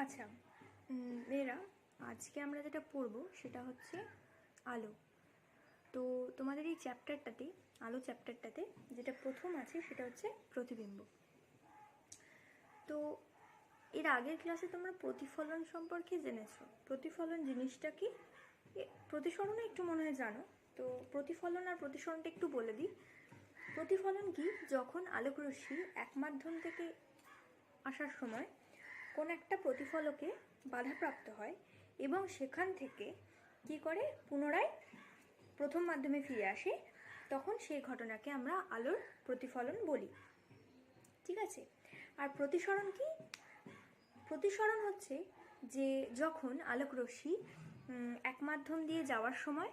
আচ্ছা মেয়েরা, আজকে আমরা যেটা পড়ব সেটা হচ্ছে আলো। তো তোমাদের এই চ্যাপ্টারটাতে, আলো চ্যাপ্টারটাতে যেটা প্রথম আছে সেটা হচ্ছে প্রতিবিম্ব। তো এর আগের ক্লাসে তোমরা প্রতিফলন সম্পর্কে জেনেছো। প্রতিফলন জিনিসটা কি, প্রতিসরণও একটু মনে হয় জানো। তো প্রতিফলন আর প্রতিসরণটা একটু বলে দিই। প্রতিফলন কি, যখন আলোকরশ্মি এক মাধ্যম থেকে আসার সময় কোন একটা প্রতিফলকে বাধাপ্রাপ্ত হয় এবং সেখান থেকে কি করে পুনরায় প্রথম মাধ্যমে ফিরে আসে, তখন সেই ঘটনাকে আমরা আলোর প্রতিফলন বলি। ঠিক আছে। আর প্রতিসরণ কি? প্রতিসরণ হচ্ছে যে যখন আলোকরশ্মি এক মাধ্যম দিয়ে যাওয়ার সময়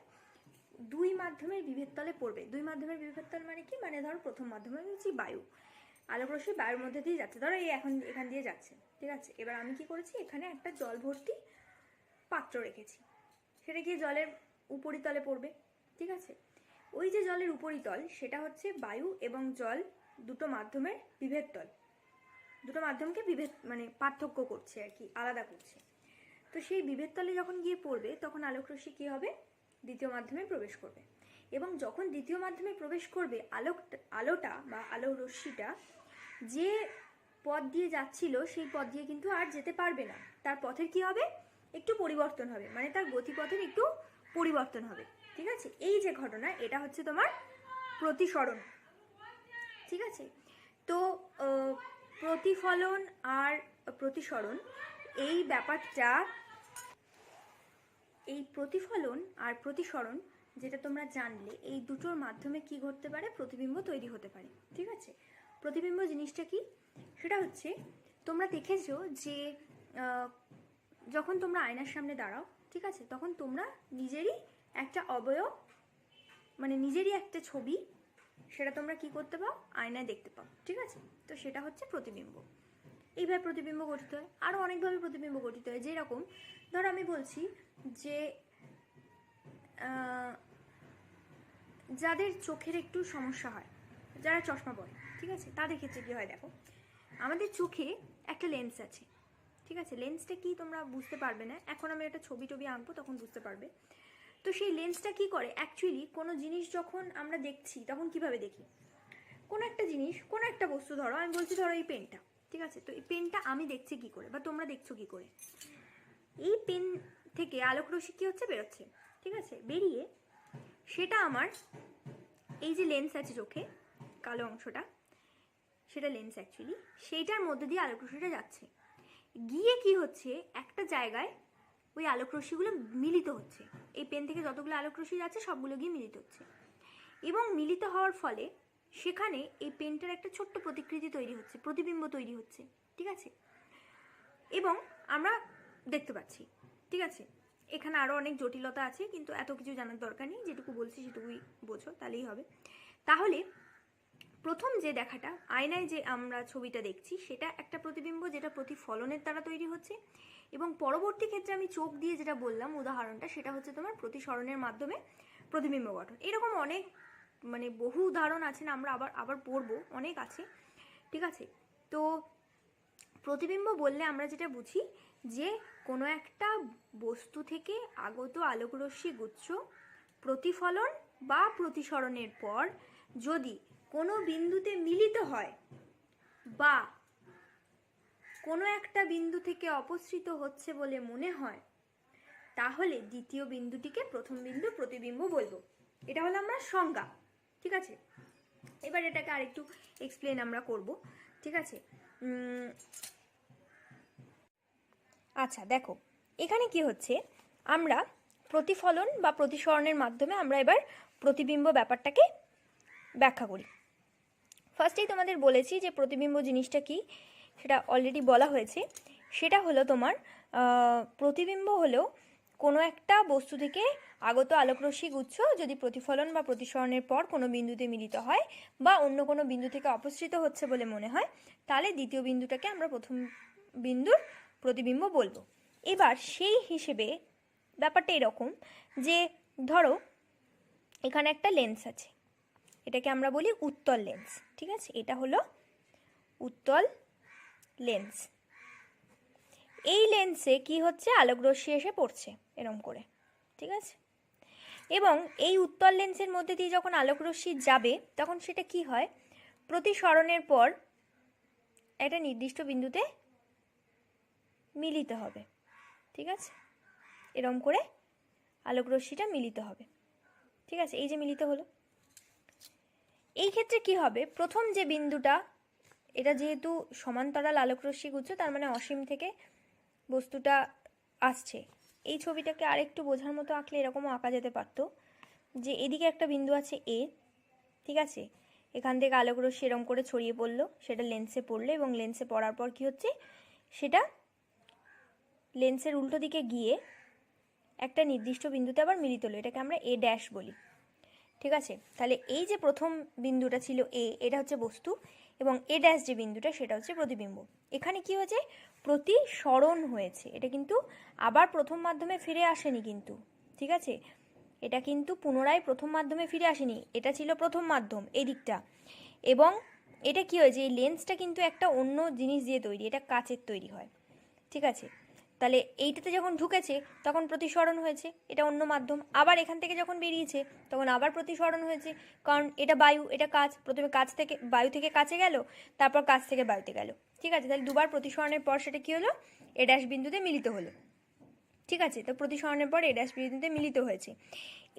দুই মাধ্যমের বিভেদতলে পড়বে। দুই মাধ্যমের বিভেদতল মানে কি? মানে ধরো প্রথম মাধ্যমে হচ্ছে বায়ু, আলোকরশ্মি বায়ুর মধ্যে দিয়ে যাচ্ছে, ধরো এই এখন এখান দিয়ে যাচ্ছে। ঠিক আছে। এবার আমি কি করেছি, এখানে একটা জল ভর্তি পাত্র রেখেছি, সেটা গিয়ে জলের উপরিতলে পড়বে। ঠিক আছে। ওই যে জলের উপরিতল, সেটা হচ্ছে বায়ু এবং জল দুটো মাধ্যমের বিভেদতল। দুটো মাধ্যমকে বিভেদ মানে পার্থক্য করছে আর কি, আলাদা করছে। তো সেই বিভেদতলে যখন গিয়ে পড়বে তখন আলোকরশ্মি কি হবে, দ্বিতীয় মাধ্যমে প্রবেশ করবে। এবং যখন দ্বিতীয় মাধ্যমে প্রবেশ করবে, আলোটা বা আলোর রশ্মিটা যে পথ দিয়ে যাচ্ছিল সেই পথ দিয়ে কিন্তু আর যেতে পারবে না। তার পথের কি হবে, একটু পরিবর্তন হবে, মানে তার গতিপথের একটু পরিবর্তন হবে। ঠিক আছে। এই যে ঘটনা, এটা হচ্ছে তোমার প্রতিসরণ। ঠিক আছে। তো প্রতিফলন আর প্রতিসরণ, এই ব্যাপারটা, এই প্রতিফলন আর প্রতিসরণ যেটা তোমরা জানলে, এই দুটোর মাধ্যমে কি ঘটতে পারে, প্রতিবিম্ব তৈরি হতে পারে। ঠিক আছে। প্রতিবিম্ব জিনিসটা কি, সেটা হচ্ছে তোমরা দেখেছো যে যখন তোমরা আয়নার সামনে দাঁড়াও, ঠিক আছে, তখন তোমরা নিজেরই একটা অবয়ব, মানে নিজেরই একটা ছবি, সেটা তোমরা কি করতে পাও, আয়নায় দেখতে পাও। ঠিক আছে। তো সেটা হচ্ছে প্রতিবিম্ব। এইভাবে প্রতিবিম্ব গঠিত হয়, আরও অনেকভাবে প্রতিবিম্ব গঠিত হয়। যেরকম ধরো আমি বলছি যে যাদের চোখের একটু সমস্যা হয়, যারা চশমা পরে, ঠিক আছে, তাদের ক্ষেত্রে কী হয়, দেখো আমাদের চোখে একটা লেন্স আছে। ঠিক আছে। লেন্সটা কি তোমরা বুঝতে পারবে না, এখন আমি একটা ছবি আঁকবো তখন বুঝতে পারবে। তো সেই লেন্সটা কি করে, অ্যাকচুয়ালি কোনো জিনিস যখন আমরা দেখছি তখন কিভাবে দেখি, কোনো একটা জিনিস, কোনো একটা বস্তু, ধরো আমি বলছি ধরো এই পেনটা। ঠিক আছে। তো এই পেনটা আমি দেখছি কি করে, বা তোমরা দেখছো কি করে, এই পেন থেকে আলোকরশ্মি কি হচ্ছে, বেরোচ্ছে। ঠিক আছে। বেরিয়ে সেটা আমার এই যে লেন্স আছে চোখে, কালো অংশটা, সেটা লেন্স অ্যাকচুয়ালি, সেইটার মধ্যে দিয়ে আলোকরশ্মিটা যাচ্ছে। গিয়ে কি হচ্ছে, একটা জায়গায় ওই আলোকরশ্মিগুলো মিলিত হচ্ছে। এই পেন থেকে যতগুলো আলোকরশ্মি যাচ্ছে সবগুলো গিয়ে মিলিত হচ্ছে, এবং মিলিত হওয়ার ফলে সেখানে এই পেনটার একটা ছোট্ট প্রতিকৃতি তৈরি হচ্ছে, প্রতিবিম্ব তৈরি হচ্ছে। ঠিক আছে। এবং আমরা দেখতে পাচ্ছি। ঠিক আছে। এখানে আরও অনেক জটিলতা আছে, কিন্তু এত কিছু জানার দরকার নেই, যেটুকু বলছি সেটুকুই বোঝো, তাহলেই হবে। তাহলে প্রথম যে দেখাটা, আয়নায় যে আমরা ছবিটা দেখছি, সেটা একটা প্রতিবিম্ব যেটা প্রতিফলনের দ্বারা তৈরি হচ্ছে। এবং পরবর্তী ক্ষেত্রে আমি চোখ দিয়ে যেটা বললাম উদাহরণটা, সেটা হচ্ছে তোমার প্রতিসরণের মাধ্যমে প্রতিবিম্ব গঠন। এরকম অনেক, মানে বহু উদাহরণ আছে না, আমরা আবার পড়বো, অনেক আছে। ঠিক আছে। তো প্রতিবিম্ব বললে আমরা যেটা বুঝি যে কোনো একটা বস্তু থেকে আগত আলোকরশ্মি গুচ্ছ প্রতিফলন বা প্রতিসরণের পর যদি কোনো বিন্দুতে মিলিত হয় বা কোনো একটা বিন্দু থেকে অপসৃত হচ্ছে বলে মনে হয়, তাহলে দ্বিতীয় বিন্দুটিকে প্রথম বিন্দু প্রতিবিম্ব বলবো। এটা হলো আমরা সংজ্ঞা। ঠিক আছে। এবার এটাকে আরেকটু এক্সপ্লেন আমরা করব। ঠিক আছে। আচ্ছা দেখো, এখানে কি হচ্ছে, আমরা প্রতিফলন বা প্রতিসরণের মাধ্যমে আমরা এবার প্রতিবিম্ব ব্যাপারটাকে ব্যাখ্যা করি। ফার্স্টেই তোমাদের বলেছি যে প্রতিবিম্ব জিনিসটা কি, সেটা অলরেডি বলা হয়েছে। সেটা হলো তোমার প্রতিবিম্ব হলো কোনো একটা বস্তু থেকে আগত আলোকরশ্মি গুচ্ছ যদি প্রতিফলন বা প্রতিসরণের পর কোনো বিন্দুতে মিলিত হয় বা অন্য কোনো বিন্দু থেকে অপসৃত হচ্ছে বলে মনে হয়, তাহলে দ্বিতীয় বিন্দুটাকে আমরা প্রথম বিন্দুর প্রতিবিম্ব বলবো। এবার সেই হিসেবে ব্যাপারটা এরকম যে ধরো এখানে একটা লেন্স আছে, এটাকে আমরা বলি উত্তল লেন্স। ঠিক আছে। এটা হলো উত্তল লেন্স। এই লেন্সে কি হচ্ছে, আলোকরশ্মি এসে পড়ছে এরম করে, ঠিক আছে। এবং এই উত্তল লেন্সের মধ্যে দিয়ে যখন আলোকরশ্মি যাবে তখন সেটা কি হয়, প্রতিসরণের পর একটা নির্দিষ্ট বিন্দুতে মিলিত হবে, ঠিক আছে। এরম করে আলোকরশ্মিটা মিলিত হবে, ঠিক আছে। এই যে মিলিত হলো, এই ক্ষেত্রে কি হবে, প্রথম যে বিন্দুটা, এটা যেহেতু সমান্তরাল আলোকরশ্মি গুচ্ছ, তার মানে অসীম থেকে বস্তুটা আসছে। এই ছবিটাকে আরেকটু বোঝার মতো আঁকলে এরকমও আঁকা যেতে পারতো, যে এদিকে একটা বিন্দু আছে এ, ঠিক আছে। এখান থেকে আলোকরশ্মি এরকম করে ছড়িয়ে পড়লো, সেটা লেন্সে পড়লো, এবং লেন্সে পড়ার পর কি হচ্ছে, সেটা লেন্সের উল্টো দিকে গিয়ে একটা নির্দিষ্ট বিন্দুতে আবার মিলিত হলো, এটাকে আমরা এ ড্যাশ বলি, ঠিক আছে। তাহলে এই যে প্রথম বিন্দুটা ছিল এ, এটা হচ্ছে বস্তু, এবং এ ড্যাশ যে বিন্দুটা সেটা হচ্ছে প্রতিবিম্ব। এখানে কি হয়েছে, প্রতিসরণ হয়েছে, এটা কিন্তু আবার প্রথম মাধ্যমে ফিরে আসেনি কিন্তু, ঠিক আছে। এটা কিন্তু পুনরায় প্রথম মাধ্যমে ফিরে আসেনি, এটা ছিল প্রথম মাধ্যম এই দিকটা। এবং এটা কি হয়েছে, এই লেন্সটা কিন্তু একটা অন্য জিনিস দিয়ে তৈরি, এটা কাচের তৈরি হয়, ঠিক আছে। তাহলে এইটাতে যখন ঢুকেছে তখন প্রতিসরণ হয়েছে, এটা অন্য মাধ্যম। আবার এখান থেকে যখন বেরিয়েছে তখন আবার প্রতিসরণ হয়েছে, কারণ এটা বায়ু, এটা কাচ, প্রথমে কাচ থেকে বায়ু থেকে কাছে গেল, তারপর কাচ থেকে বায়ুতে গেল, ঠিক আছে। তাহলে দুবার প্রতিসরণের পর সেটা কি হলো, এ ড্যাশ বিন্দুতে মিলিত হলো, ঠিক আছে। তো প্রতিসরণের পর এ ড্যাশ বিন্দুতে মিলিত হয়েছে।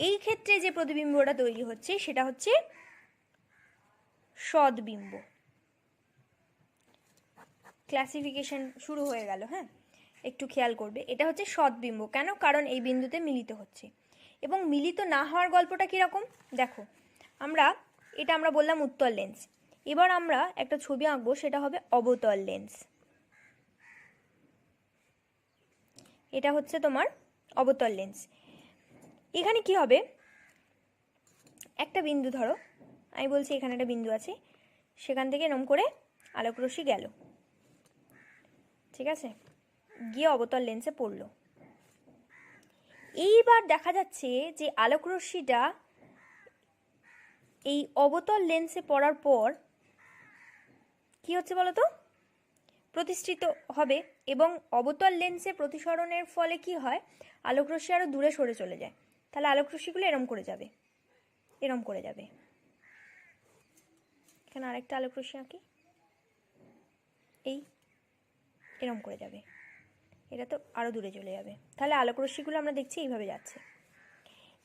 এই ক্ষেত্রে যে প্রতিবিম্বটা তৈরি হচ্ছে সেটা হচ্ছে সদ্বিম্ব। ক্লাসিফিকেশন শুরু হয়ে গেল, হ্যাঁ, একটু খেয়াল করবে। এটা হচ্ছে সদ্বিম্ব, কেন, কারণ এই বিন্দুতে মিলিত হচ্ছে। এবং মিলিত না হওয়ার গল্পটা কীরকম দেখো, এটা আমরা বললাম উত্তল লেন্স। এবার আমরা একটা ছবি আঁকবো, সেটা হবে অবতল লেন্স। এটা হচ্ছে তোমার অবতল লেন্স। এখানে কি হবে, একটা বিন্দু ধরো, আমি বলছি এখানে একটা বিন্দু আছে, সেখান থেকে এরম করে আলোকরশ্মি গেল, ঠিক আছে, গিয়ে অবতল লেন্সে পড়লো। এইবার দেখা যাচ্ছে যে আলোকরশ্মিটা এই অবতল লেন্সে পড়ার পর কি হচ্ছে বলো তো, প্রতিষ্ঠিত হবে। এবং অবতল লেন্সে প্রতিসরণের ফলে কি হয়, আলোকরশ্মি আরো দূরে সরে চলে যায়। তাহলে আলোকরশ্মিগুলো এরম করে যাবে, এরম করে যাবে। এখানে আরেকটা আলোকরশ্মি আঁকি, এই এরম করে যাবে, এটা তো আরো দূরে চলে যাবে। তাহলে আলোকরশ্মিগুলো আমরা দেখছি এইভাবে যাচ্ছে।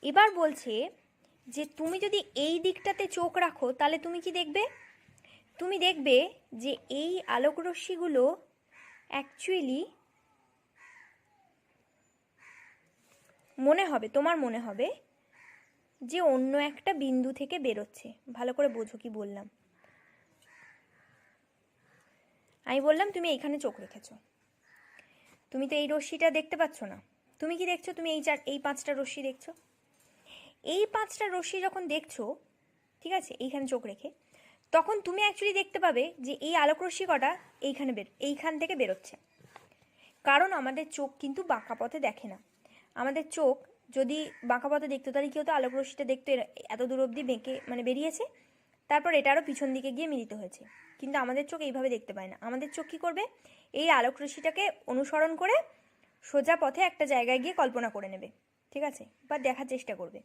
এবার বলছে যে তুমি যদি এই দিকটাতে চোখ রাখো তাহলে তুমি কি দেখবে, তুমি দেখবে যে এই আলোকরশ্মিগুলো অ্যাকচুয়ালি তোমার মনে হবে যে অন্য একটা বিন্দু থেকে বেরোচ্ছে। ভালো করে বোঝো কি বললাম। আমি বললাম তুমি এইখানে চোখ রেখেছো, তুমি তো এই রশ্মিটা দেখতে পাচ্ছ না, তুমি কি দেখছো, তুমি এই 5টা রশ্মি দেখছো। এই 5টা রশ্মি যখন দেখছো, ঠিক আছে, এইখানে চোখ রেখে, তখন তুমি অ্যাকচুয়ালি দেখতে পাবে যে এই আলোকরশ্মি কটা এইখান থেকে বেরোচ্ছে। কারণ আমাদের চোখ কিন্তু বাঁকা পথে দেখে না। আমাদের চোখ যদি বাঁকা পথে দেখতো তাহলে কি হতো, আলোকরশ্মিটা দেখতো এত দূর অবধি বেঁকে মানে বেরিয়েছে, তারপর এটা আরও পিছন দিকে গিয়ে মিলিত হয়েছে। কিন্তু আমাদের চোখ এইভাবে দেখতে পায় না। আমাদের চোখ কী করবে, এই আলোকরশ্মিটাকে অনুসরণ করে সোজা পথে একটা জায়গায় গিয়ে কল্পনা করে নেবে, ঠিক আছে, বা দেখার চেষ্টা করবে।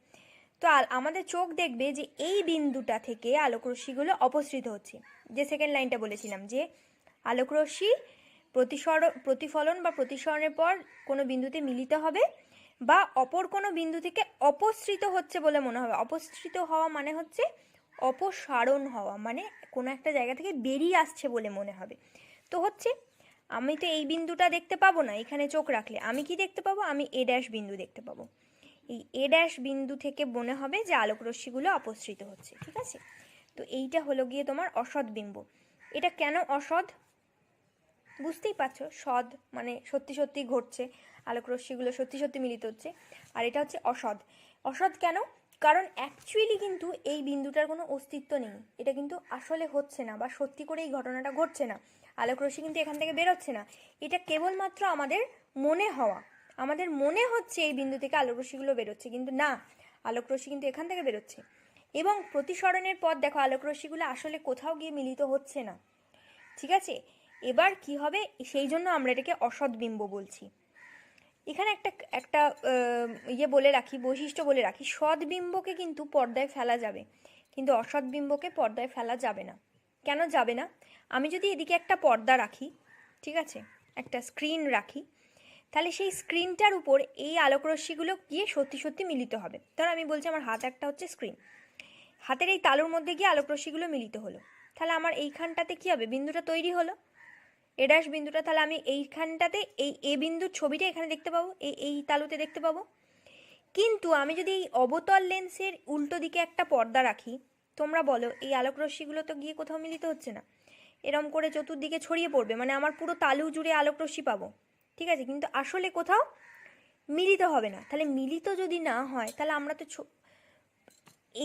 তো আমাদের চোখ দেখবে যে এই বিন্দুটা থেকে আলোকরশ্মিগুলো অপসৃত হচ্ছে। যে সেকেন্ড লাইনটা বলেছিলাম যে আলোকরশ্মি প্রতিফলন বা প্রতিসরণের পর কোনো বিন্দুতে মিলিত হবে বা অপর কোনো বিন্দু থেকে অপসৃত হচ্ছে বলে মনে হবে। অপসৃত হওয়া মানে হচ্ছে অপসারণ হওয়া, মানে কোনো একটা জায়গা থেকে বেরিয়ে আসছে বলে মনে হবে। তো হচ্ছে আমি তো এই বিন্দুটা দেখতে পাবো না, এখানে চোখ রাখলে আমি কি দেখতে পাবো, আমি এ ড্যাশ বিন্দু দেখতে পাবো। এই এ ড্যাশ বিন্দু থেকে মনে হবে যে আলোকরশ্মিগুলো অপসৃত হচ্ছে, ঠিক আছে। তো এইটা হলো গিয়ে তোমার অসৎ বিম্ব। এটা কেন অসৎ বুঝতেই পারছো, সৎ মানে সত্যি সত্যি ঘটছে, আলোকরশ্মিগুলো সত্যি সত্যি মিলিত হচ্ছে। আর এটা হচ্ছে অসৎ। অসৎ কেন, কারণ অ্যাকচুয়ালি কিন্তু এই বিন্দুটার কোনো অস্তিত্ব নেই, এটা কিন্তু আসলে হচ্ছে না বা সত্যি করে এই ঘটনাটা ঘটছে না। আলোকরশ্মি কিন্তু এখান থেকে বেরোচ্ছে না, এটা কেবলমাত্র আমাদের মনে হওয়া। আমাদের মনে হচ্ছে এই বিন্দু থেকে আলোকরশ্মিগুলো বেরোচ্ছে, কিন্তু না, আলোকরশ্মি কিন্তু এখান থেকে বেরোচ্ছে। এবং প্রতিসরণের পর দেখো আলোকরশ্মিগুলো আসলে কোথাও গিয়ে মিলিত হচ্ছে না, ঠিক আছে। এবার কি হবে, সেই জন্য আমরা এটাকে অসৎ বিম্ব বলছি। এখানে একটা একটা বলে রাখি, বৈশিষ্ট্য বলে রাখি, সৎ বিম্বকে কিন্তু পর্দায় ফেলা যাবে, কিন্তু অসৎ বিম্বকে পর্দায় ফেলা যাবে না। কেন যাবে না? আমি যদি এদিকে একটা পর্দা রাখি, ঠিক আছে, একটা স্ক্রিন রাখি, তাহলে সেই স্ক্রিনটার উপর এই আলোকরশ্মিগুলো গিয়ে সত্যি সত্যি মিলিত হবে। ধর আমি বলছি আমার হাত একটা হচ্ছে স্ক্রিন, হাতের এই তালুর মধ্যে গিয়ে আলোকরশ্মিগুলো মিলিত হলো, তাহলে আমার এইখানটাতে কি হবে, বিন্দুটা তৈরি হলো, এ ড্যাশ বিন্দুটা। তাহলে আমি এইখানটাতে এই এ বিন্দুর ছবিটা এখানে দেখতে পাবো, এই তালুতে দেখতে পাবো। কিন্তু আমি যদি এই অবতল লেন্সের উল্টো দিকে একটা পর্দা রাখি, তোমরা বলো এই আলোকরশ্মিগুলো তো গিয়ে কোথাও মিলিত হচ্ছে না, এরম করে চতুর্দিকে ছড়িয়ে পড়বে, মানে আমার পুরো তালু জুড়ে আলোকরশ্মি পাবো, ঠিক আছে, কিন্তু আসলে কোথাও মিলিত হবে না। তাহলে মিলিত যদি না হয়, তাহলে আমরা তো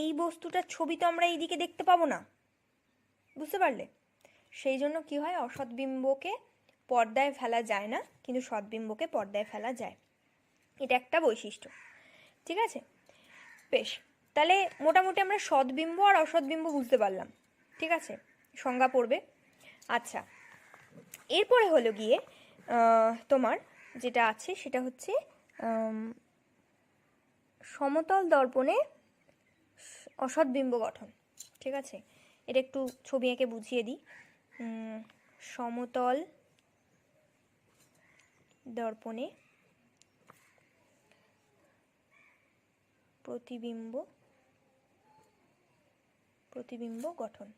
এই বস্তুটার ছবি তো আমরা এইদিকে দেখতে পাবো না, বুঝতে পারলে? সেই জন্য কি হয়, অসৎবিম্বকে পর্দায় ফেলা যায় না, কিন্তু সৎবিম্বকে পর্দায় ফেলা যায়। এটা একটা বৈশিষ্ট্য, ঠিক আছে? বেশ, তাহলে মোটামুটি আমরা সৎবিম্ব আর অসৎবিম্ব বুঝতে পারলাম, ঠিক আছে, সংজ্ঞা পড়বে। আচ্ছা, এরপরে হলো গিয়ে তোমার যেটা আছে সেটা হচ্ছে সমতল দর্পণে অসৎবিম্ব গঠন, ঠিক আছে। এটা একটু ছবি এঁকে বুঝিয়ে দিই। সমতল দর্পণে প্রতিবিম্ব গঠন।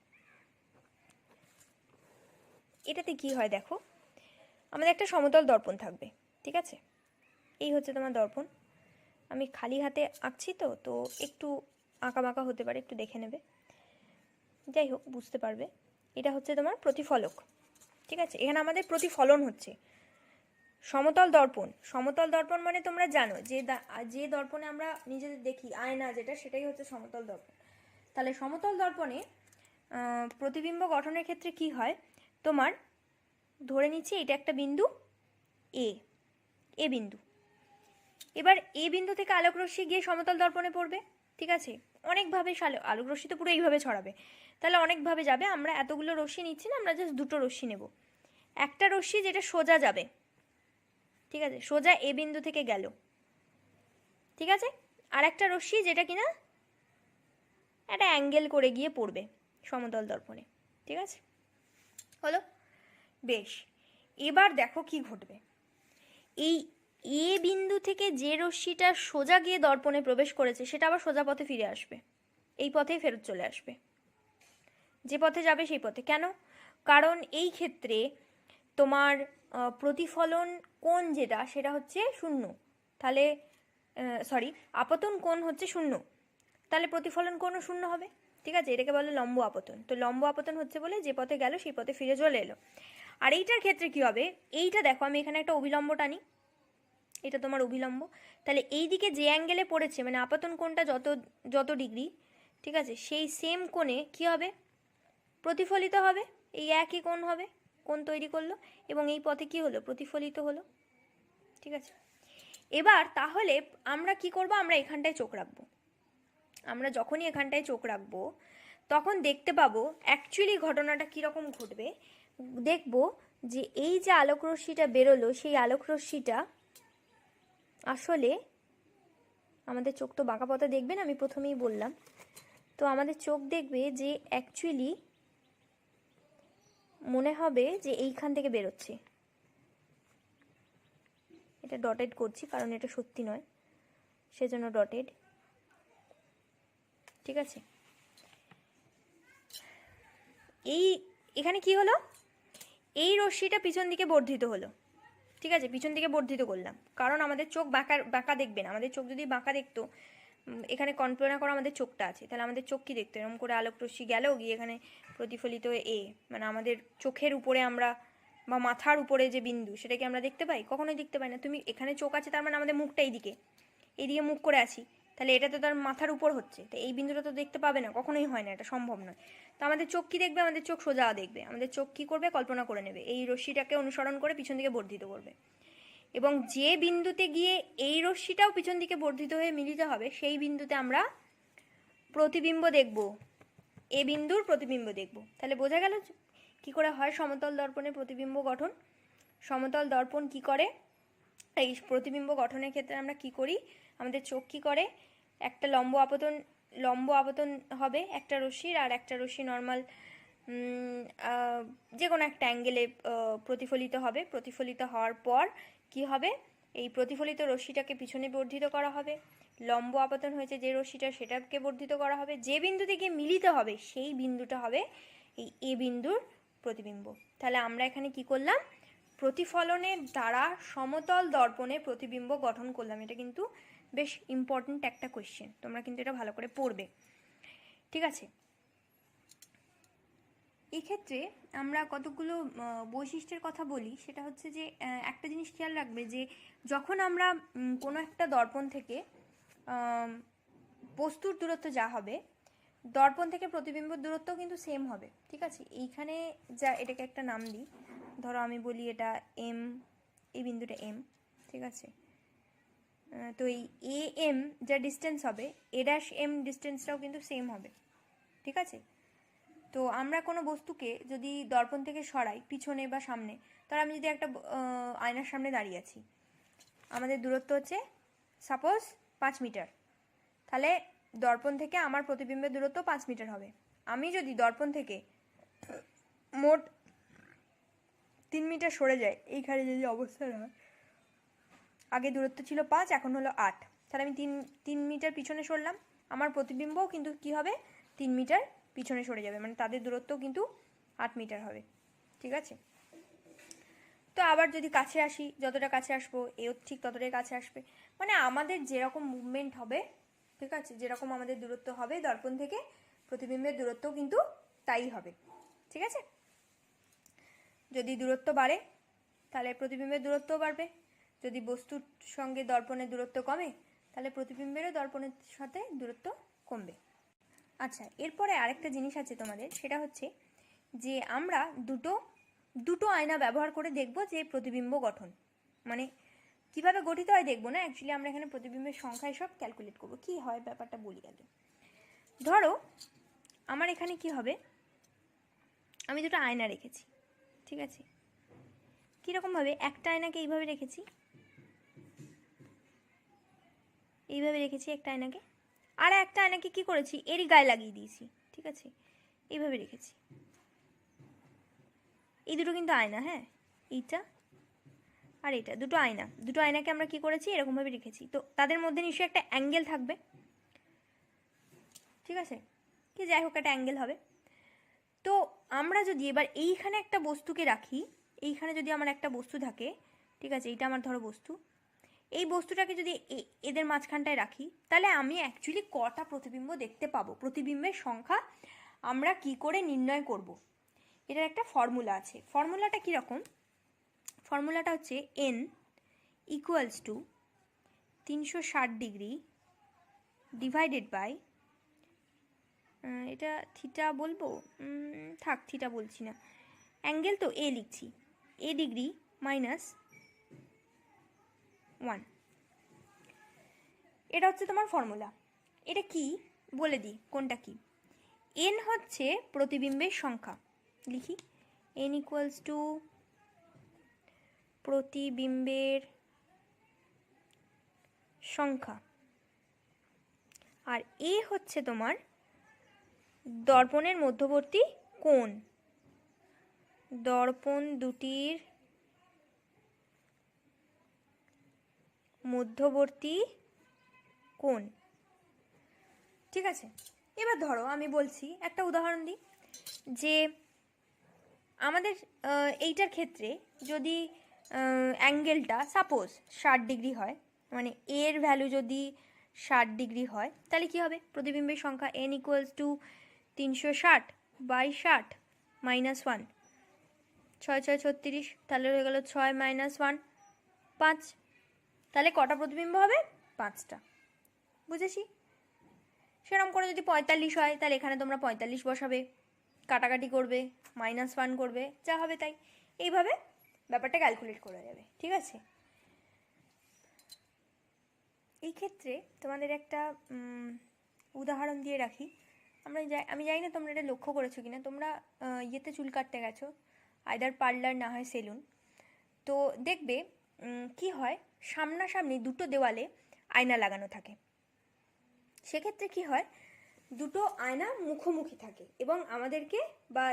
এটাতে কি হয় দেখো, আমাদের একটা সমতল দর্পণ থাকবে, ঠিক আছে, এই হচ্ছে তোমার দর্পণ। আমি খালি হাতে আঁকছি তো একটু আঁকাবাঁকা হতে পারে, একটু দেখে নেবে, যাই হোক বুঝতে পারবে। এটা হচ্ছে তোমার প্রতিফলক, ঠিক আছে, এখানে আমাদের প্রতিফলন হচ্ছে। সমতল দর্পণ মানে তোমরা জানো যে দর্পণে আমরা নিজেদের দেখি, আয়না যেটা, সেটাই হচ্ছে সমতল দর্পণ। তাহলে সমতল দর্পণে প্রতিবিম্ব গঠনের ক্ষেত্রে কি হয়, তোমার ধরে নিচ্ছি এটা একটা বিন্দু এ বিন্দু। এবার এ বিন্দু থেকে আলোকরশ্মি গিয়ে সমতল দর্পণে পড়বে, ঠিক আছে, অনেকভাবে আলোকরশ্মি তো পুরো এইভাবে ছড়াবে, তাহলে অনেকভাবে যাবে। আমরা এতগুলো রশ্মি নিচ্ছি না, আমরা জাস্ট দুটো রশ্মি নেব। একটা রশ্মি যেটা সোজা যাবে, ঠিক আছে, সোজা এ বিন্দু থেকে গেল, ঠিক আছে, আর একটা রশ্মি যেটা কিনা একটা অ্যাঙ্গেল করে গিয়ে পড়বে সমতল দর্পণে, ঠিক আছে, হলো? বেশ, এবার দেখো কি ঘটবে। এই এ বিন্দু থেকে যে রশ্মিটা সোজা গিয়ে দর্পণে প্রবেশ করেছে সেটা আবার সোজা পথে ফিরে আসবে, এই পথেই ফেরত চলে আসবে, যে পথে যাবে সেই পথে। কেন? কারণ এই ক্ষেত্রে তোমার প্রতিফলন কোণ যেটা সেটা হচ্ছে 0, তাহলে সরি, আপতন কোণ হচ্ছে 0, তাহলে প্রতিফলন কোণও 0 হবে, ঠিক আছে, এটাকে বলে লম্ব আপতন। তো লম্ব আপতন হচ্ছে বলে যে পথে গেল সেই পথে ফিরে চলে এলো। আর এইটার ক্ষেত্রে কি হবে, এইটা দেখো আমি এখানে একটা অভিলম্ব টানি, এটা তোমার অভিলম্ব, তাহলে এই দিকে যে অ্যাঙ্গেলে পড়েছে, মানে আপতন কোণটা যত ডিগ্রি, ঠিক আছে, সেই সেম কোণে কি হবে, প্রতিফলিত হবে, এই একই কোণ হবে, কোণ তৈরি করলো, এবং এই পথে কি হলো, প্রতিফলিত হলো, ঠিক আছে। এবার তাহলে আমরা কি করব, আমরা এখানটায় চোখ রাখবো। আমরা যখনই এখানটায় চোখ রাখবো তখন দেখতে পাবো অ্যাকচুয়ালি ঘটনাটা কীরকম ঘটবে। দেখবো যে এই যে আলোকরশ্মিটা বেরোলো, সেই আলোকরশ্মিটা আসলে, আমাদের চোখ তো বাঁকা পথে দেখবে না, আমি প্রথমেই বললাম, তো আমাদের চোখ দেখবে যে অ্যাকচুয়ালি মনে হবে যে এইখান থেকে বেরোচ্ছে। এটা ডটেড করছি কারণ এটা সত্যি নয়, সেজন্য ডটেড, ঠিক আছে। এখানে কি হলো, এই রশ্মিটা পিছন দিকে বর্ধিত হলো, ঠিক আছে, পিছন দিকে বর্ধিত করলাম, কারণ আমাদের চোখ বাঁকা দেখবে না। আমাদের চোখ যদি বাঁকা দেখতো, এখানে কল্পনা করো আমাদের চোখটা আছে, তাহলে আমাদের চোখ কি দেখতো, এরকম করে আলোক রশ্মি গেল গিয়ে এখানে প্রতিফলিত হয়ে মানে আমাদের চোখের উপরে আমরা বা মাথার উপরে যে বিন্দু সেটাকে আমরা দেখতে পাই, কখনোই দেখতে পাই না। তুমি এখানে চোখ আছে, তার মানে আমাদের মুখটা এইদিকে মুখ করে আছি, তাহলে এটা তো তার মাথার উপর হচ্ছে, তো এই বিন্দুটা তো দেখতে পাবে না, কখনোই হয় না, এটা সম্ভব নয়। তো আমাদের চোখ কি দেখবে, আমাদের চোখ সোজা দেখবে, আমাদের চোখ কি করবে, কল্পনা করে নেবে, এই রশ্মিটাকে অনুসরণ করে পিছন দিকে বর্ধিত করবে, এবং যে বিন্দুতে গিয়ে এই রশ্মিটাও পিছন দিকে বর্ধিত হয়ে মিলিত হবে সেই বিন্দুতে আমরা প্রতিবিম্ব দেখব, এ বিন্দুর প্রতিবিম্ব দেখব। তাহলে বোঝা গেল কি করে হয় সমতল দর্পণে প্রতিবিম্ব গঠন? সমতল দর্পণ কি করে, এই প্রতিবিম্ব গঠনের ক্ষেত্রে আমরা কি করি, আমাদের চোখ কি করে, একটা লম্ব আপতন হবে একটা রশ্মির, আর একটা রশ্মি নর্মাল যে কোনো একটা অ্যাঙ্গেলে প্রতিফলিত হবে। প্রতিফলিত হওয়ার পর কি হবে, এই প্রতিফলিত রশ্মিটাকে পিছনে বর্ধিত করা হবে, লম্ব আপতন হয়েছে যে রশ্মিটা সেটাকে বর্ধিত করা হবে, যে বিন্দুতে গিয়ে মিলিত হবে সেই বিন্দুটা হবে এই এ বিন্দুর প্রতিবিম্ব। তাহলে আমরা এখানে কি করলাম, প্রতিফলনের দ্বারা সমতল দর্পণে প্রতিবিম্ব গঠন করলাম। এটা কিন্তু বেশ ইম্পর্ট্যান্ট একটা কোয়েশ্চেন, তোমরা কিন্তু এটা ভালো করে পড়বে, ঠিক আছে। এক্ষেত্রে আমরা কতগুলো বৈশিষ্ট্যের কথা বলি, সেটা হচ্ছে যে একটা জিনিস খেয়াল রাখবে যে যখন আমরা কোনো একটা দর্পণ থেকে বস্তুর দূরত্ব যা হবে, দর্পণ থেকে প্রতিবিম্বর দূরত্ব কিন্তু সেম হবে, ঠিক আছে। এইখানে যা এটাকে একটা নাম দিই, ধরো আমি বলি এটা এম, এই বিন্দুটা এম, ঠিক আছে। তো এই এ এম যা ডিস্টেন্স হবে, এ ড্যাশ এম ডিস্টেন্সটাও কিন্তু সেম হবে, ঠিক আছে। তো আমরা কোনো বস্তুকে যদি দর্পণ থেকে সরাই পিছনে বা সামনে, তাহলে আমি যদি একটা আয়নার সামনে দাঁড়িয়ে আছি, আমাদের দূরত্ব হচ্ছে সাপোজ 5 মিটার, তাহলে দর্পণ থেকে আমার প্রতিবিম্বের দূরত্ব 5 মিটার হবে। আমি যদি দর্পণ থেকে মোট 3 মিটার সরে যাই, এইখানে যদি অবস্থা হয়, আগে দূরত্ব ছিল 5, এখন হলো 8, তাহলে আমি 3 মিটার পিছনে সরলাম, আমার প্রতিবিম্বও কিন্তু কি হবে 3 মিটার পিছনে সরে যাবে, মানে তাদের দূরত্ব কিন্তু 8 মিটার হবে, ঠিক আছে। তো আবার যদি কাছে আসি, যতটা কাছে আসবো এও ঠিক ততটাই কাছে আসবে, মানে আমাদের যেরকম মুভমেন্ট হবে, ঠিক আছে, যেরকম আমাদের দূরত্ব হবে দর্পণ থেকে প্রতিবিম্বের দূরত্ব কিন্তু তাই হবে, ঠিক আছে। যদি দূরত্ব বাড়ে তাহলে প্রতিবিম্বের দূরত্বও বাড়বে, যদি বস্তুর সঙ্গে দর্পণের দূরত্ব কমে তাহলে প্রতিবিম্বেরও দর্পণের সাথে দূরত্ব কমবে। আচ্ছা, এরপরে আরেকটা জিনিস আছে তোমাদের, সেটা হচ্ছে যে আমরা দুটো আয়না ব্যবহার করে দেখব যে প্রতিবিম্ব গঠন মানে কিভাবে গঠিত হয় দেখবো না, অ্যাকচুয়ালি আমরা এখানে প্রতিবিম্বের সংখ্যা সব ক্যালকুলেট করবো। কি হয় ব্যাপারটা বলি আগে। ধরো আমার এখানে কি হবে, আমি দুটো আয়না রেখেছি, ঠিক আছে। কীরকমভাবে, একটা আয়নাকে এইভাবে রেখেছি, এইভাবে রেখেছি একটা আয়নাকে, আর একটা আয়নাকে কি করেছি এরই গায়ে লাগিয়ে দিয়েছি, ঠিক আছে, এইভাবে রেখেছি। এই দুটো কিন্তু আয়না, হ্যাঁ, এইটা আর এটা দুটো আয়না, দুটো আয়নাকে আমরা কি করেছি এরকমভাবে রেখেছি, তো তাদের মধ্যে নিশ্চয়ই একটা অ্যাঙ্গেল থাকবে, ঠিক আছে, কি যাই হোক একটা অ্যাঙ্গেল হবে। তো আমরা যদি এবার এইখানে একটা বস্তুকে রাখি, এইখানে যদি আমার একটা বস্তু থাকে, ঠিক আছে, এইটা আমার ধরো বস্তু, এই বস্তুটাকে যদি এদের মাঝখানটায় রাখি, তাহলে আমি অ্যাকচুয়ালি কটা প্রতিবিম্ব দেখতে পাবো, প্রতিবিম্বের সংখ্যা আমরা কি করে নির্ণয় করব, এটার একটা ফর্মুলা আছে। ফর্মুলাটা কীরকম, ফর্মুলাটা হচ্ছে n equals to 360 degree divided by, এটা থিটা বলবো, থাক থিটা বলছি না, অ্যাঙ্গেল তো এ লিখছি, এ ডিগ্রি মাইনাস 1, এটা হচ্ছে তোমার ফর্মুলা। এটা কি বলে দিই, কোনটা কি, n হচ্ছে প্রতিবিম্বের সংখ্যা, লিখি n ইকুয়ালস টু প্রতিবিম্বের সংখ্যা, আর এ হচ্ছে তোমার দর্পণের মধ্যবর্তী কোণ, দর্পণ দুটির মধ্যবর্তী কোণ, ঠিক আছে। এবার ধরো আমি বলছি একটা উদাহরণ দিই, যে আমাদের এইটার ক্ষেত্রে যদি অ্যাঙ্গেলটা সাপোজ 60 ডিগ্রি হয়, মানে এর ভ্যালু যদি 60 ডিগ্রি হয়, তাহলে কি হবে, প্রতিবিম্বের সংখ্যা n equals to 360 by 60 minus 1, 6 6 36, তাহলে হয়ে গেল 6 মাইনাস 1 5, তাহলে কটা প্রতিবিম্ব হবে, 5টা, বুঝেছি। সেরকম করে যদি 45 হয় তাহলে এখানে তোমরা 45 বসাবে, কাটাকাটি করবে, -1 করবে, যা হবে তাই, এইভাবে ব্যাপারটা ক্যালকুলেট করা যাবে, ঠিক আছে। এই ক্ষেত্রে তোমাদের একটা উদাহরণ দিয়ে রাখি, আমি জানি না তোমরা এটা লক্ষ্য করেছো কিনা, তোমরা ইয়েতে চুল কাটতে গেছো, আইদার পার্লার না হয় সেলুন, তো দেখবে কি হয়, সামনাসামনি দুটো দেওয়ালে আয়না লাগানো থাকে। সেক্ষেত্রে কি হয়, দুটো আয়না মুখোমুখি থাকে এবং আমাদেরকে বা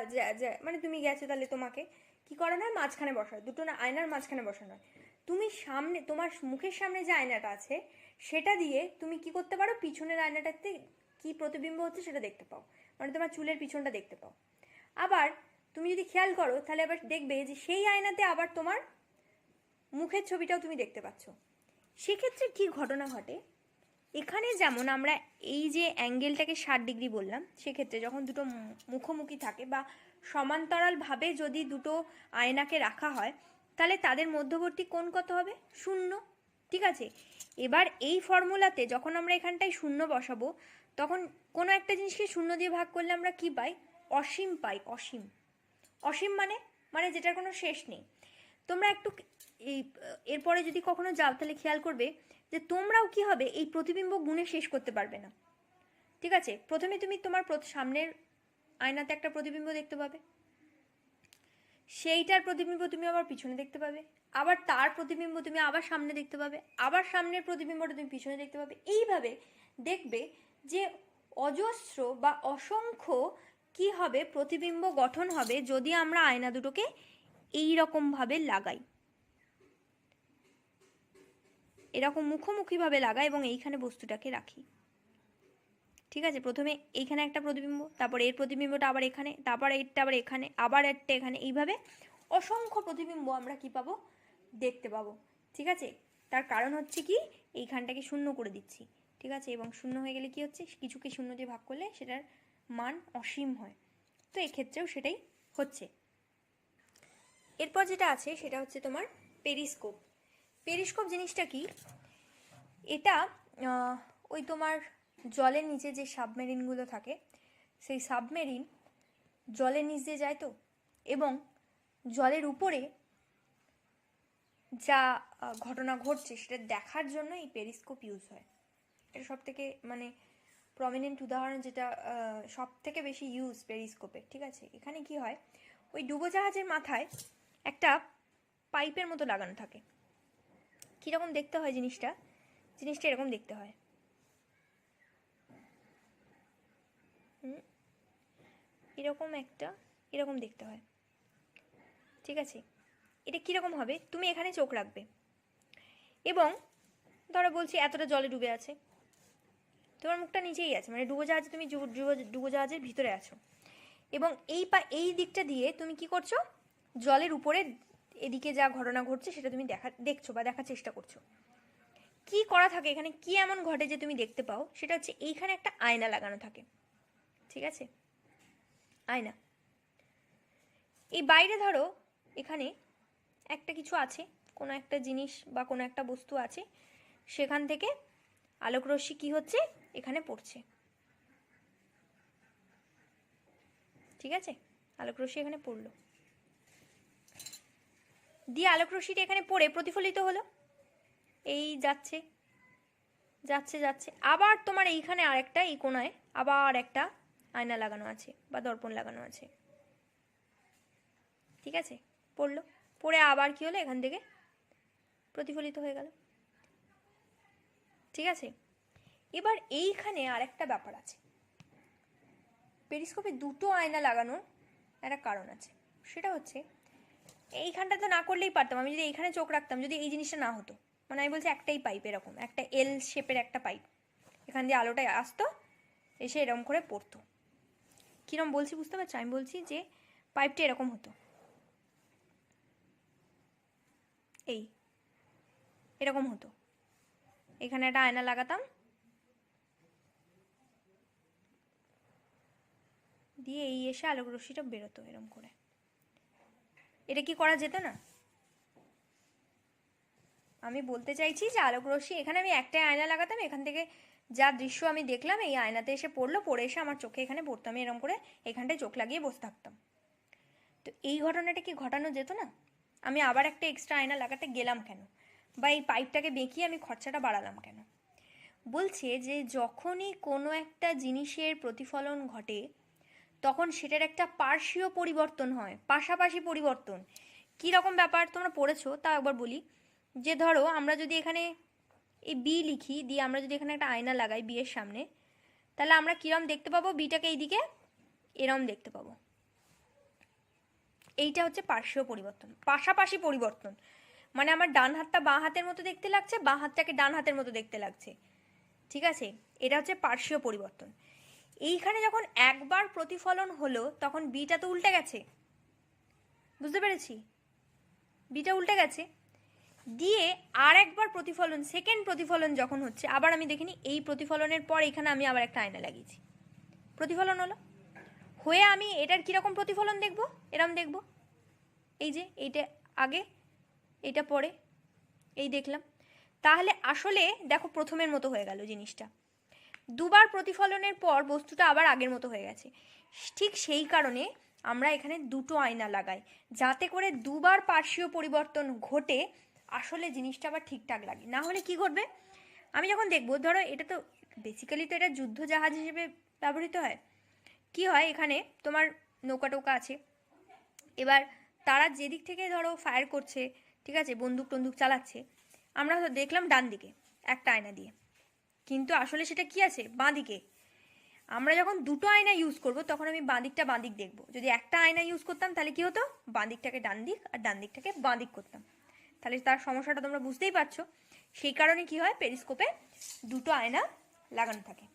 মানে তুমি গেছো তাহলে তোমাকে কি করানো হয়, মাঝখানে বসানো, দুটো না আয়নার মাঝখানে বসানো হয়। তুমি সামনে তোমার মুখের সামনে যে আয়নাটা আছে সেটা দিয়ে তুমি কি করতে পারো, পিছনের আয়নাটাতে কি প্রতিবিম্ব হচ্ছে সেটা দেখতে পাও, মানে তোমার চুলের পিছনটা দেখতে পাও। আবার তুমি যদি খেয়াল করো তাহলে আবার দেখবে যে সেই আয়নাতে আবার তোমার মুখের ছবিটাও তুমি দেখতে পাচ্ছ। সেক্ষেত্রে কি ঘটনা ঘটে, এখানে যেমন আমরা এই যে অ্যাঙ্গেলটাকে 60 ডিগ্রি বললাম, সেক্ষেত্রে যখন দুটো মুখোমুখি থাকে বা সমান্তরালভাবে যদি দুটো আয়নাকে রাখা হয় তাহলে তাদের মধ্যবর্তী কোণ কত হবে, 0। ঠিক আছে, এবার এই ফর্মুলাতে যখন আমরা এখানটায় 0 বসাবো তখন কোনো একটা জিনিসকে 0 দিয়ে ভাগ করলে আমরা কি পাই, অসীম পাই। অসীম, অসীম মানে যেটার কোনো শেষ নেই। তোমরা একটু এরপরে যদি কখনো যাও তাহলে খেয়াল করবে যে তোমরাও কি হবে, এই প্রতিবিম্ব গুণে শেষ করতে পারবে না। ঠিক আছে, প্রথমে তুমি তোমার সামনের আয়নাতে একটা প্রতিবিম্ব দেখতে পাবে, সেইটার প্রতিবিম্ব তুমি আবার পিছনে দেখতে পাবে, আবার তার প্রতিবিম্ব তুমি আবার সামনে দেখতে পাবে, আবার সামনের প্রতিবিম্বটা তুমি পিছনে দেখতে পাবে। এইভাবে দেখবে যে অজস্র বা অসংখ্য কি হবে, প্রতিবিম্ব গঠন হবে যদি আমরা আয়না দুটোকে এই রকম ভাবে লাগাই, এরকম মুখোমুখিভাবে লাগাই এবং এইখানে বস্তুটাকে রাখি। ঠিক আছে, প্রথমে এইখানে একটা প্রতিবিম্ব, তারপর এর প্রতিবিম্বটা আবার এখানে, তারপর এইটা আবার এখানে, আবার একটা এখানে, এইভাবে অসংখ্য প্রতিবিম্ব আমরা কি পাবো, দেখতে পাবো। ঠিক আছে, তার কারণ হচ্ছে কি, এইখানটাকে 0 করে দিচ্ছি। ঠিক আছে, এবং 0 হয়ে গেলে কি হচ্ছে, কিছুকে 0 দিয়ে ভাগ করলে সেটার মান অসীম হয়। তো এক্ষেত্রেও সেটাই হচ্ছে। এরপর যেটা আছে সেটা হচ্ছে তোমার পেরিস্কোপ। পেরিস্কোপ জিনিসটা কি, এটা ওই তোমার জলের নিচে যে সাবমেরিনগুলো থাকে, সেই সাবমেরিন জলের নিচ দিয়ে যায় তো, এবং জলের উপরে যা ঘটনা ঘটছে সেটা দেখার জন্য এই পেরিস্কোপ ইউজ হয়। এটা সব থেকে মানে প্রমিনেন্ট উদাহরণ, যেটা সব থেকে বেশি ইউজ পেরিস্কোপের। ঠিক আছে, এখানে কি হয়, ওই ডুবোজাহাজের মাথায় একটা পাইপের মতো লাগানো থাকে। কীরকম দেখতে হয় জিনিসটা এরকম দেখতে হয়। এরকম দেখতে হয়। ঠিক আছে, এটা কীরকম হবে, তুমি এখানে চোখ রাখবে এবং ধরো বলছি এতটা জলে ডুবে আছে, তোমার মুখটা নিচেই আছে, মানে ডুবোজাহাজে তুমি ডুবোজাহাজের ভিতরে আছো, এবং এই দিকটা দিয়ে তুমি কি করছো, জলের উপরে এদিকে যা ঘটনা ঘটছে সেটা তুমি দেখছো বা দেখার চেষ্টা করছো। কি করা থাকে এখানে, কি এমন ঘটে যে তুমি দেখতে পাও, সেটা হচ্ছে এইখানে একটা আয়না লাগানো থাকে। ঠিক আছে, আয়না, এই বাইরে ধরো এখানে একটা কিছু আছে, কোনো একটা জিনিস বা কোনো একটা বস্তু আছে, সেখান থেকে আলোকরশ্মি কি হচ্ছে, এখানে পড়ছে। ঠিক আছে, আলোকরশ্মি এখানে পড়লো, দিয়ে আলোকরশ্মিটা এখানে পড়ে প্রতিফলিত হলো, এই যাচ্ছে যাচ্ছে যাচ্ছে, আবার তোমার এইখানে আরেকটা, এই কোণায় আবার একটা আয়না লাগানো আছে বা দর্পণ লাগানো আছে। ঠিক আছে, পড়লো, পড়ে আবার কি হলো, এখান থেকে প্রতিফলিত হয়ে গেল। ঠিক আছে, এবার এইখানে আরেকটা ব্যাপার আছে, পেরিস্কোপে দুটো আয়না লাগানোর একটা কারণ আছে, সেটা হচ্ছে এইখানটা তো না করলেই পারতাম, আমি যদি এইখানে চোখ রাখতাম, যদি এই জিনিসটা না হতো, মানে আমি বলছি একটাই পাইপ, এরকম একটা এল শেপের একটা পাইপ, এখান দিয়ে আলোটা আসতো, এসে এরকম করে পড়তো। কিরম বলছি বুঝতে পারছো, আমি বলছি যে পাইপটা এরকম হতো, এরকম হতো, এখানে একটা আয়না লাগাতাম, দিয়ে এই এসে আলোক রশ্মিটা বেরোতো এরকম করে। এটা কি করা যেত না? আমি বলতে চাইছি যে আলোক রশ্মি, এখানে আমি একটাই আয়না লাগাতাম, এখান থেকে যা দৃশ্য আমি দেখলাম এই আয়নাতে এসে পড়লো, পড়ে এসে আমার চোখে এখানে পড়তো, আমি এরকম করে এখানটায় চোখ লাগিয়ে বসে থাকতাম। তো এই ঘটনাটা কি ঘটানো যেত না? আমি আবার একটা এক্সট্রা আয়না লাগাতে গেলাম কেন, বা এই পাইপটাকে বেঁকিয়ে আমি খরচাটা বাড়ালাম কেন? বলছে যে যখনই কোনো একটা জিনিসের প্রতিফলন ঘটে তখন সেটার একটা পার্শ্বীয় পরিবর্তন হয়, পাশাপাশি পরিবর্তন। কী রকম ব্যাপার তোমরা পড়েছো তা একবার বলি। যে ধরো আমরা যদি এখানে এই বি লিখি, দিয়ে আমরা যদি এখানে একটা আয়না লাগাই বি এর সামনে, তাহলে আমরা কিরম দেখতে পাবো? বিটাকে এইদিকে এরম দেখতে পাবো। এইটা হচ্ছে পার্শ্বীয় পরিবর্তন, পাশাপাশি পরিবর্তন। মানে আমার ডান হাতটা বাঁ হাতের মতো দেখতে লাগছে, বাঁ হাতটাকে ডান হাতের মতো দেখতে লাগছে, ঠিক আছে? এটা হচ্ছে পার্শ্বীয় পরিবর্তন। এইখানে যখন একবার প্রতিফলন হলো তখন বিটা তো উল্টে গেছে, বুঝতে পেরেছি? বিটা উল্টে গেছে, দিয়ে আর একবার প্রতিফলন, সেকেন্ড প্রতিফলন যখন হচ্ছে, আবার আমি দেখিনি এই প্রতিফলনের পর এখানে আমি আবার একটা আয়না লাগিয়েছি, প্রতিফলন হলো, হয়ে আমি এটার কীরকম প্রতিফলন দেখব? এরম দেখব, এই যে এইটা আগে, এইটা পরে, এই দেখলাম। তাহলে আসলে দেখো প্রথমের মতো হয়ে গেল জিনিসটা, দুবার প্রতিফলনের পর বস্তুটা আবার আগের মতো হয়ে গেছে। ঠিক সেই কারণে আমরা এখানে দুটো আয়না লাগাই, যাতে করে দুবার পার্শ্বীয় পরিবর্তন ঘটে আসলে জিনিসটা আবার ঠিকঠাক লাগে। না হলে কি ঘটবে? আমি যখন দেখবো, ধরো এটা তো বেসিক্যালি তো এটা যুদ্ধ জাহাজ হিসেবে ব্যবহৃত হয়। কি হয়, এখানে তোমার নৌকা টোকা আছে, এবার তারা যেদিক থেকে ধরো ফায়ার করছে, ঠিক আছে, বন্দুক টন্দুক চালাচ্ছে, আমরা হয়তো দেখলাম ডান দিকে একটা আয়না দিয়ে, কিন্তু আসলে সেটা কি আছে? বাঁ দিকে। আমরা যখন দুটো আয়না ইউজ করব তখন আমি বাঁ দিকটা বাঁ দিক দেখবো। যদি একটা আয়না ইউজ করতাম তাহলে কি হতো? বাঁ দিকটাকে ডান দিক আর ডান দিকটাকে বাঁ দিক করতাম। তাহলে তার সমস্যাটা তোমরা বুঝতেই পারছো। সেই কারণে কি হয়, পেরিস্কোপে দুটো আয়না লাগানো থাকে।